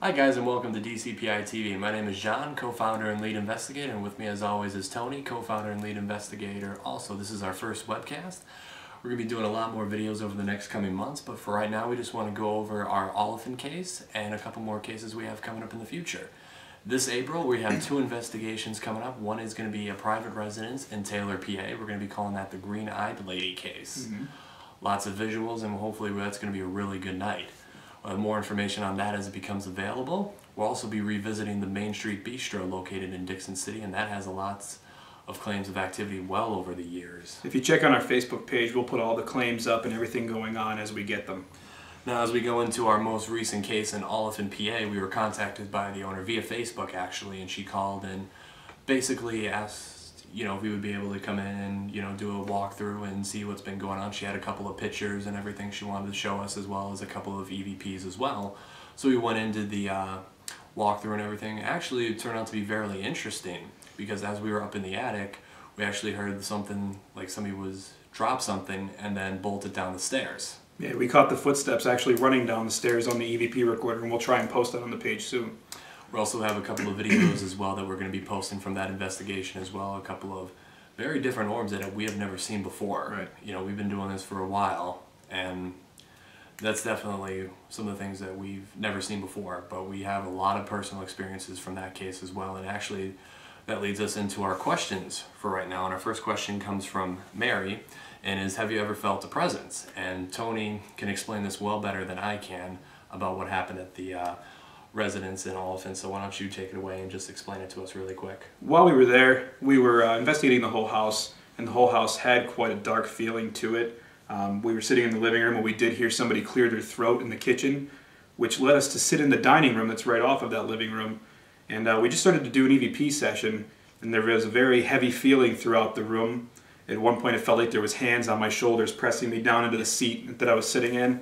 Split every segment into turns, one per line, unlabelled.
Hi guys, and welcome to DCPI TV. My name is John, co-founder and lead investigator, and with me as always is Tony, co-founder and lead investigator. Also, this is our first webcast. We're going to be doing a lot more videos over the next coming months, but for right now we just want to go over our olifant case and a couple more cases we have coming up in the future. This April we have two investigations coming up. One is going to be a private residence in Taylor, PA. We're going to be calling that the Green-Eyed Lady case. Lots of visuals, and hopefully that's going to be a really good night. More information on that as it becomes available. We'll also be revisiting the Main Street Bistro located in Dixon City, and that has lots of claims of activity well over the years.
If you check on our Facebook page, we'll put all the claims up and everything going on as we get them.
Now, as we go into our most recent case in Olifant, PA, we were contacted by the owner via Facebook actually, and she called and basically asked if we would be able to come in and do a walkthrough and see what's been going on. She had a couple of pictures and everything she wanted to show us, as well as a couple of EVPs as well. So we went into the walkthrough and everything. Actually, it turned out to be fairly interesting, because as we were up in the attic, we actually heard something like somebody dropped something and then bolted down the stairs.
Yeah, we caught the footsteps actually running down the stairs on the EVP recorder, and we'll try and post that on the page soon.
We also have a couple of videos as well that we're going to be posting from that investigation as well. A couple of very different orbs that we have never seen before.
Right.
We've been doing this for a while, and that's definitely some of the things that we've never seen before. But we have a lot of personal experiences from that case as well, and actually that leads us into our questions for right now. And our first question comes from Mary, and is, have you ever felt a presence? And Tony can explain this well better than I can about what happened at the residence in Olifant, so why don't you take it away and just explain it to us really quick.
While we were there, we were investigating the whole house, and the whole house had quite a dark feeling to it. We were sitting in the living room and we did hear somebody clear their throat in the kitchen, which led us to sit in the dining room that's right off of that living room. And we just started to do an EVP session, and there was a very heavy feeling throughout the room. At one point it felt like there was hands on my shoulders pressing me down into the seat that I was sitting in.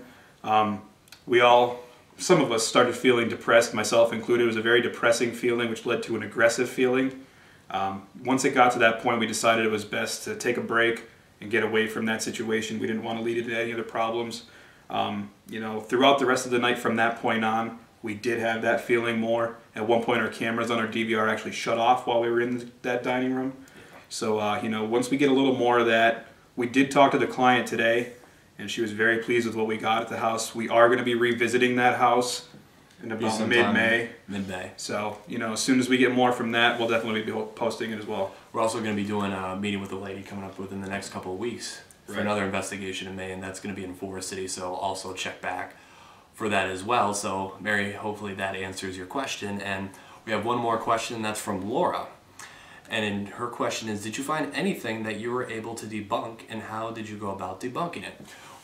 Some of us started feeling depressed, myself included. It was a very depressing feeling, which led to an aggressive feeling. Once it got to that point, we decided it was best to take a break and get away from that situation. We didn't want to lead it to any other problems. Throughout the rest of the night from that point on, we did have that feeling more. At one point, our cameras on our DVR actually shut off while we were in that dining room. So, once we get a little more of that, we did talk to the client today, and she was very pleased with what we got at the house. We are going to be revisiting that house in about mid-May.
Mid-May.
So, as soon as we get more from that, we'll definitely be posting it as well.
We're also going to be doing a meeting with a lady coming up within the next couple of weeks for another investigation in May, and that's going to be in Forest City, so also check back for that as well. So, Mary, hopefully that answers your question. And we have one more question, that's from Laura. And her question is, did you find anything that you were able to debunk, and how did you go about debunking it?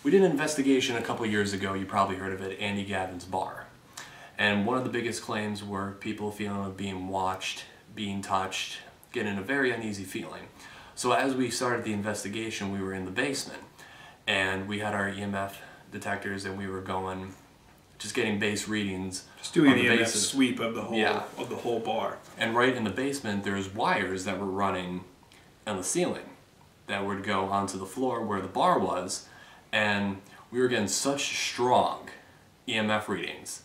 We did an investigation a couple years ago, you probably heard of it, Andy Gavin's bar. And one of the biggest claims were people feeling like being watched, being touched, getting a very uneasy feeling. So as we started the investigation, we were in the basement, and we had our EMF detectors, and we were just getting base readings.
Just doing an EMF sweep of the whole bar.
And right in the basement, there's wires that were running on the ceiling that would go onto the floor where the bar was, and we were getting such strong EMF readings.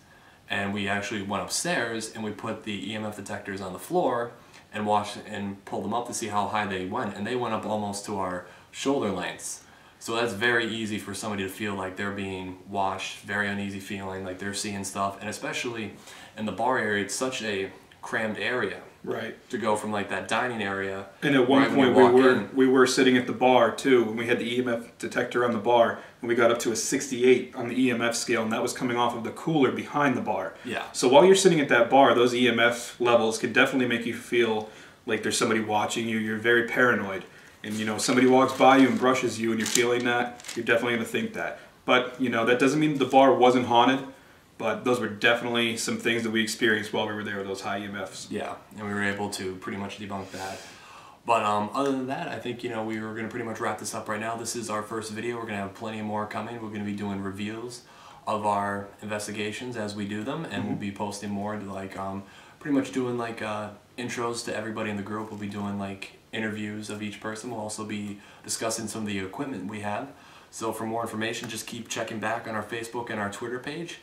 And we actually went upstairs and we put the EMF detectors on the floor and watched and pulled them up to see how high they went, and they went up almost to our shoulder lengths. So that's very easy for somebody to feel like they're being watched, very uneasy feeling, like they're seeing stuff. And especially in the bar area, it's such a crammed area.
Right.
To go from like that dining area.
And at one point we were sitting at the bar too, and we had the EMF detector on the bar, and we got up to a 68 on the EMF scale, and that was coming off of the cooler behind the bar.
Yeah.
So while you're sitting at that bar, those EMF levels can definitely make you feel like there's somebody watching you. You're very paranoid. And somebody walks by you and brushes you and you're feeling that, you're definitely going to think that. But that doesn't mean the bar wasn't haunted, but those were definitely some things that we experienced while we were there with those high EMFs.
Yeah, and we were able to pretty much debunk that. But other than that, I think we were going to pretty much wrap this up right now. This is our first video. We're going to have plenty more coming. We're going to be doing reviews of our investigations as we do them, and we'll be posting more to pretty much doing intros to everybody in the group. We'll be doing interviews of each person. We'll also be discussing some of the equipment we have. So for more information, just keep checking back on our Facebook and our Twitter page.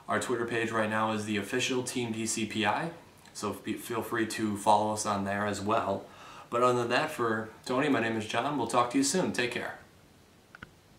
Our Twitter page right now is the official Team DCPI, so feel free to follow us on there as well. But other than that, for Tony, my name is John. We'll talk to you soon. Take care.